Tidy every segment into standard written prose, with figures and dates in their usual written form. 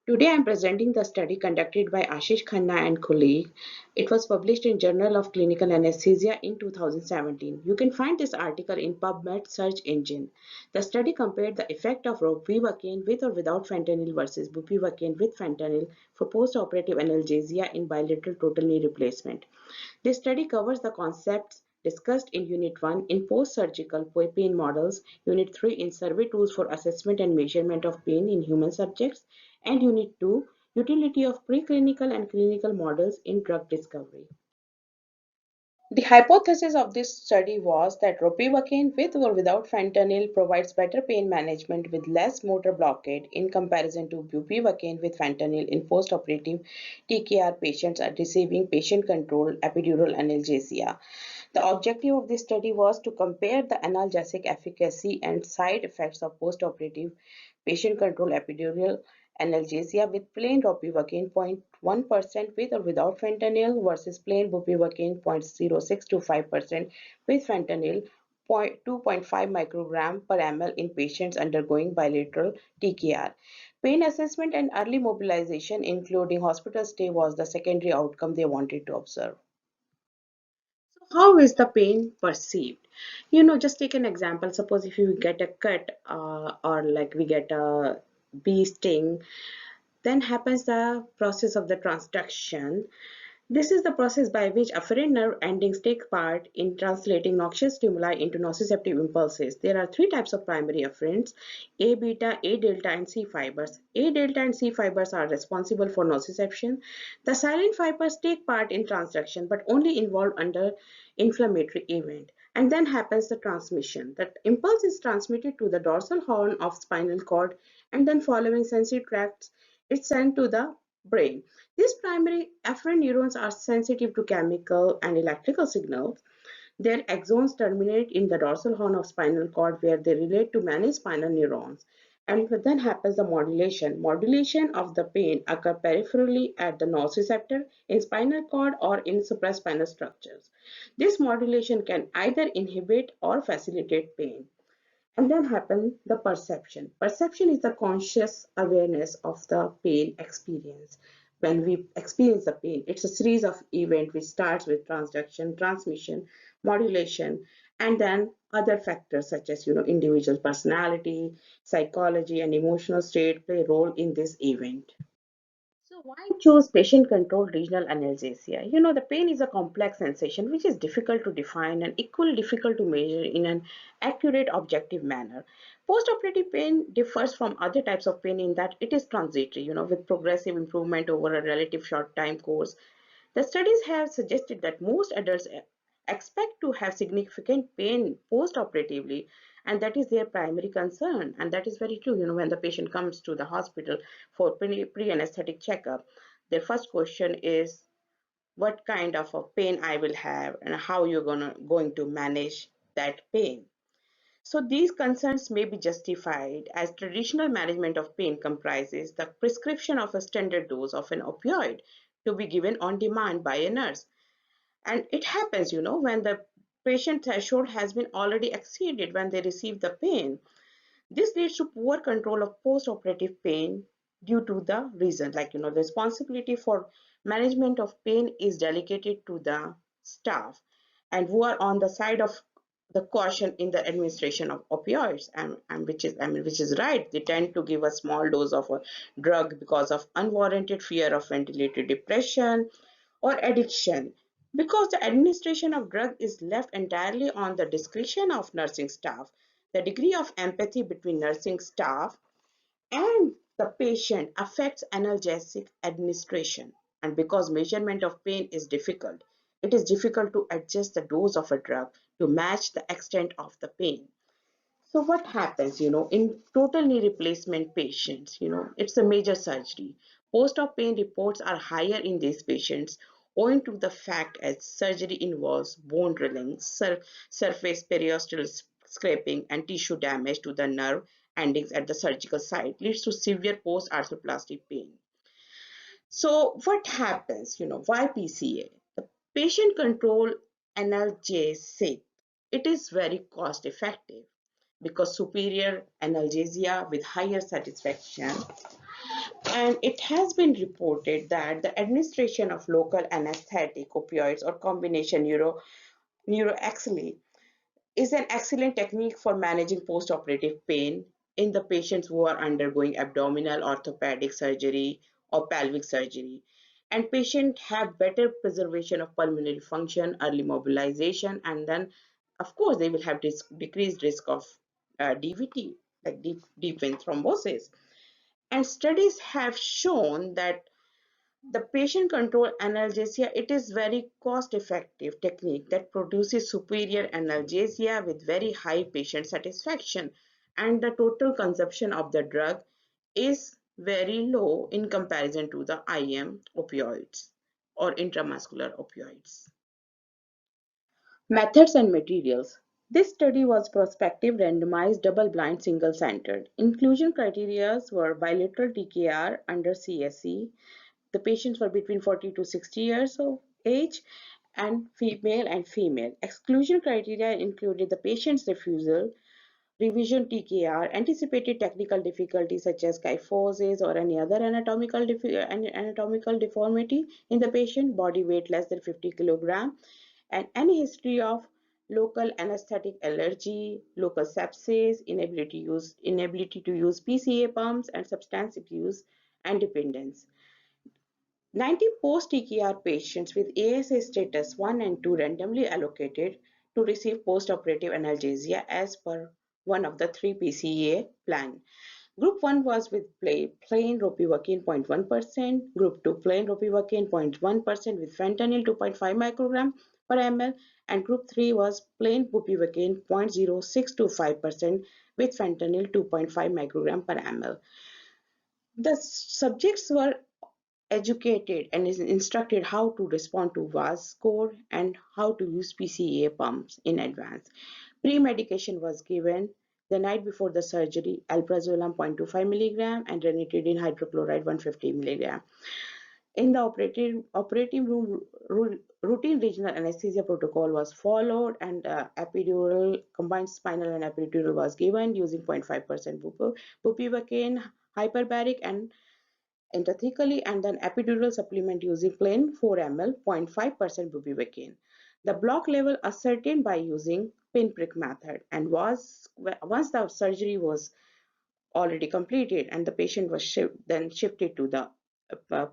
Today I am presenting the study conducted by Ashish Khanna and colleague. It was published in Journal of Clinical Anesthesia in 2017. You can find this article in PubMed search engine. The study compared the effect of ropivacaine with or without fentanyl versus bupivacaine with fentanyl for post-operative analgesia in bilateral total knee replacement. This study covers the concepts discussed in Unit 1 in post-surgical pain models, Unit 3 in survey tools for assessment and measurement of pain in human subjects, and Unit 2 utility of preclinical and clinical models in drug discovery. The hypothesis of this study was that ropivacaine with or without fentanyl provides better pain management with less motor blockade in comparison to bupivacaine with fentanyl in postoperative TKR patients receiving patient-controlled epidural analgesia. The objective of this study was to compare the analgesic efficacy and side effects of postoperative patient-controlled epidural analgesia with plain ropivacaine 0.1% with or without fentanyl versus plain bupivacaine 0.06 to 5% with fentanyl 2.5 microgram per ml in patients undergoing bilateral TKR. Pain assessment and early mobilization, including hospital stay, was the secondary outcome they wanted to observe. So how is the pain perceived? Just take an example. Suppose if you get a cut or like we get a bee sting, then happens the process of the transduction. This is the process by which afferent nerve endings take part in translating noxious stimuli into nociceptive impulses. There are three types of primary afferents: A beta, A delta, and C fibers. A delta and C fibers are responsible for nociception. The silent fibers take part in transduction but only involved under inflammatory event. And then happens the transmission. The impulse is transmitted to the dorsal horn of spinal cord, and then following sensory tracts, it's sent to the brain. These primary afferent neurons are sensitive to chemical and electrical signals. Their axons terminate in the dorsal horn of spinal cord where they relate to many spinal neurons. And then happens the modulation. Modulation of the pain occur peripherally at the nociceptor, in spinal cord, or in supraspinal structures. This modulation can either inhibit or facilitate pain. And then happens the perception. Perception is the conscious awareness of the pain experience. When we experience the pain, it's a series of events which starts with transduction, transmission, modulation, and then other factors such as individual personality, psychology, and emotional state play a role in this event. So why choose patient-controlled regional analgesia? The pain is a complex sensation which is difficult to define and equally difficult to measure in an accurate, objective manner. Postoperative pain differs from other types of pain in that it is transitory, with progressive improvement over a relative short time course. The studies have suggested that most adults expect to have significant pain post-operatively, and that is their primary concern. And that is very true. When the patient comes to the hospital for pre-anesthetic checkup, their first question is what kind of a pain I will have and how you're going to manage that pain. So these concerns may be justified as traditional management of pain comprises the prescription of a standard dose of an opioid to be given on demand by a nurse. And it happens, when the patient threshold has been already exceeded when they receive the pain. This leads to poor control of post-operative pain due to the reason, like, the responsibility for management of pain is delegated to the staff and who are on the side of the caution in the administration of opioids, and which is right. They tend to give a small dose of a drug because of unwarranted fear of ventilated depression or addiction. Because the administration of drug is left entirely on the discretion of nursing staff, the degree of empathy between nursing staff and the patient affects analgesic administration. And because measurement of pain is difficult, it is difficult to adjust the dose of a drug to match the extent of the pain. So what happens, in total knee replacement patients, it's a major surgery. Post-op pain reports are higher in these patients owing to the fact as surgery involves bone drilling, surface periosteal scraping, and tissue damage to the nerve endings at the surgical site leads to severe post-arthroplasty pain. So what happens, why PCA? The patient control analgesic, it is very cost effective because superior analgesia with higher satisfaction And it has been reported that the administration of local anesthetic opioids or combination neuroaxillary is an excellent technique for managing postoperative pain in the patients who are undergoing abdominal orthopedic surgery or pelvic surgery. And patients have better preservation of pulmonary function, early mobilization, and then, of course, they will have decreased risk of DVT, like deep vein thrombosis. And studies have shown that the patient control analgesia, it is very cost effective technique that produces superior analgesia with very high patient satisfaction, and the total consumption of the drug is very low in comparison to the IM opioids or intramuscular opioids. Methods and materials. This study was prospective, randomized, double-blind, single-centered. Inclusion criteria were bilateral TKR under CSE. The patients were between 40 to 60 years of age and female. Exclusion criteria included the patient's refusal, revision TKR, anticipated technical difficulties such as kyphosis or any other anatomical deformity in the patient, body weight less than 50 kilogram, and any history of local anesthetic allergy, local sepsis, inability to use PCA pumps, and substance abuse and dependence. 90 post-TKR patients with ASA status 1 and 2 randomly allocated to receive post-operative analgesia as per one of the three PCA plan. Group 1 was with plain ropivacaine 0.1%, Group 2 plain ropivacaine 0.1% with fentanyl 2.5 microgram per ml, and Group 3 was plain bupivacaine 0.0625% with fentanyl 2.5 microgram per ml. The subjects were educated and is instructed how to respond to VAS score and how to use PCA pumps in advance. Pre-medication was given the night before the surgery, alprazolam 0.25 milligram and ranitidine hydrochloride 150 milligram. In the operating room, routine regional anesthesia protocol was followed, and epidural, combined spinal and epidural was given using 0.5% bupivacaine, hyperbaric, and intrathecally, and then epidural supplement using plain 4 ml 0.5% bupivacaine. The block level ascertained by using pinprick method, and was once the surgery was already completed and the patient was then shifted to the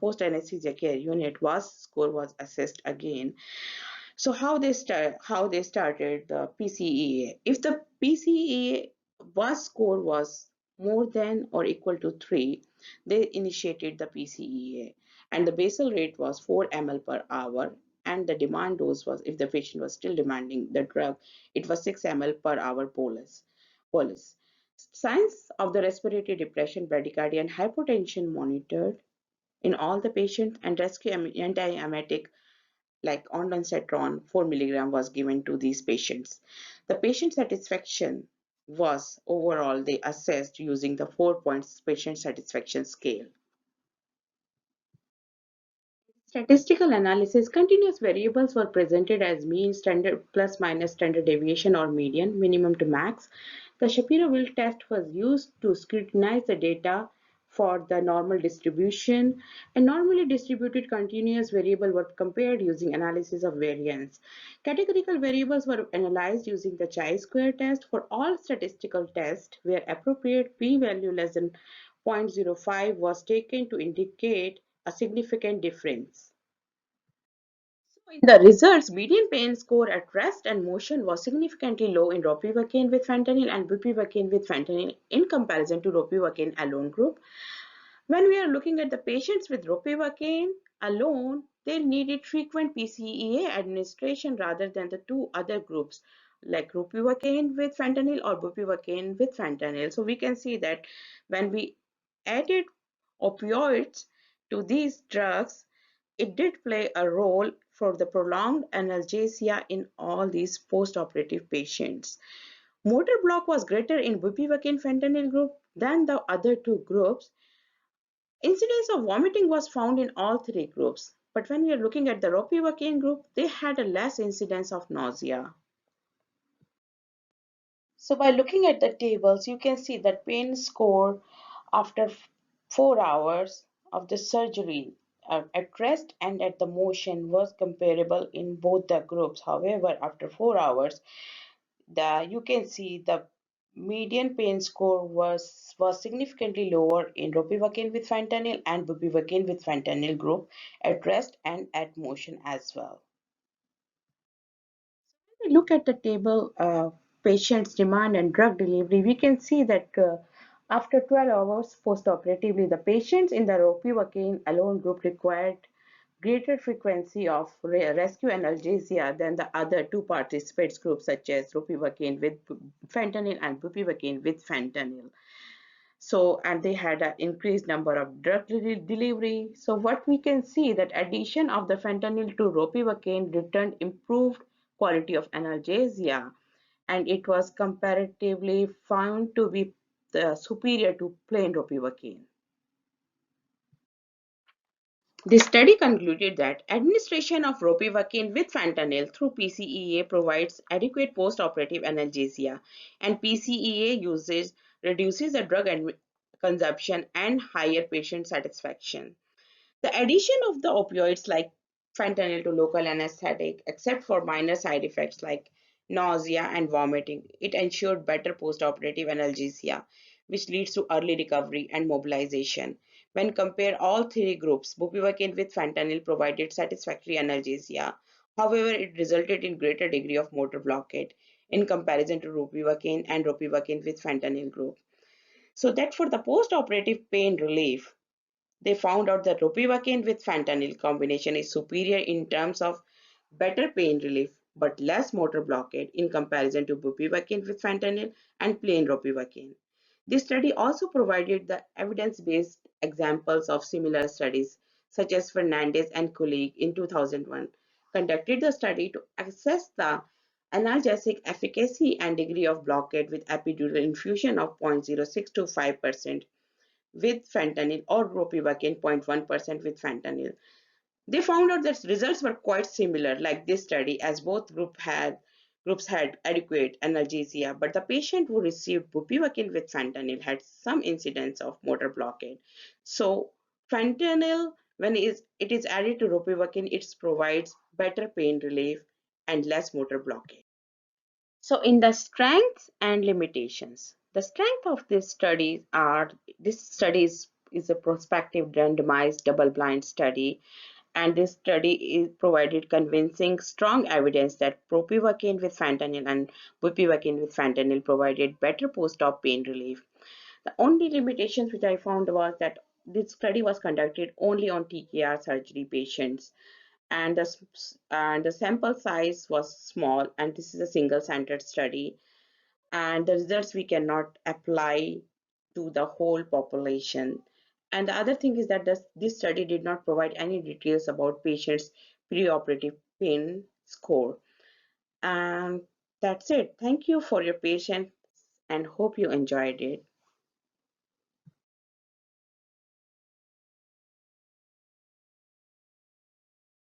post anesthesia care unit, was score was assessed again. So how they started the PCEA. If the PCEA was score was more than or equal to 3, they initiated the PCEA, and the basal rate was 4 ml per hour, and the demand dose was, if the patient was still demanding the drug, it was 6 ml per hour bolus. Signs of the respiratory depression, bradycardia, and hypotension monitored in all the patients, and rescue antiemetic like ondansetron 4 milligram was given to these patients. The patient satisfaction was overall they assessed using the 4 points patient satisfaction scale. Statistical analysis, continuous variables were presented as mean, standard, plus minus standard deviation or median, minimum to max. The Shapiro-Wilk test was used to scrutinize the data for the normal distribution. A normally distributed continuous variable were compared using analysis of variance. Categorical variables were analyzed using the chi-square test for all statistical tests where appropriate p-value less than 0.05 was taken to indicate a significant difference. So in the results, median pain score at rest and motion was significantly low in ropivacaine with fentanyl and bupivacaine with fentanyl in comparison to ropivacaine alone group. When we are looking at the patients with ropivacaine alone, they needed frequent PCEA administration rather than the two other groups like ropivacaine with fentanyl or bupivacaine with fentanyl. So we can see that when we added opioids to these drugs, it did play a role for the prolonged analgesia in all these post-operative patients. Motor block was greater in bupivacaine fentanyl group than the other two groups. Incidence of vomiting was found in all three groups, but when we are looking at the ropivacaine group, they had a less incidence of nausea. So by looking at the tables, you can see that pain score after 4 hours of the surgery at rest and at the motion was comparable in both the groups. However, after 4 hours, you can see the median pain score was significantly lower in ropivacaine with fentanyl and bupivacaine with fentanyl group at rest and at motion as well. When we look at the table, patient's demand and drug delivery, we can see that after 12 hours postoperatively, the patients in the ropivacaine alone group required greater frequency of rescue analgesia than the other two participants groups such as ropivacaine with fentanyl and bupivacaine with fentanyl. So, and they had an increased number of drug delivery. So what we can see that addition of the fentanyl to ropivacaine returned improved quality of analgesia, and it was comparatively found to be superior to plain ropivacaine. The study concluded that administration of ropivacaine with fentanyl through PCEA provides adequate postoperative analgesia, and PCEA uses reduces the drug consumption and higher patient satisfaction. The addition of the opioids like fentanyl to local anesthetic, except for minor side effects like nausea and vomiting, it ensured better postoperative analgesia, which leads to early recovery and mobilization. When compared all three groups, bupivacaine with fentanyl provided satisfactory analgesia. However, it resulted in greater degree of motor blockade in comparison to ropivacaine and ropivacaine with fentanyl group. So that for the post-operative pain relief, they found out that ropivacaine with fentanyl combination is superior in terms of better pain relief but less motor blockade in comparison to bupivacaine with fentanyl and plain ropivacaine. This study also provided the evidence-based examples of similar studies, such as Fernandez and colleague in 2001 conducted the study to assess the analgesic efficacy and degree of blockade with epidural infusion of 0.06 to 5% with fentanyl or ropivacaine 0.1% with fentanyl. They found out that results were quite similar like this study as both groups had adequate analgesia, but the patient who received bupivacaine with fentanyl had some incidence of motor blockade. So fentanyl, when it is added to ropivacaine, it provides better pain relief and less motor blockade. So in the strengths and limitations, the strength of this study is a prospective randomized double-blind study, and this study provided convincing strong evidence that propivacaine with fentanyl and bupivacaine with fentanyl provided better post-op pain relief. The only limitations which I found was that this study was conducted only on TKR surgery patients, and the sample size was small, and this is a single centered study, and the results we cannot apply to the whole population. And the other thing is that this study did not provide any details about patients preoperative pain score. And that's it. Thank you for your patience and hope you enjoyed it.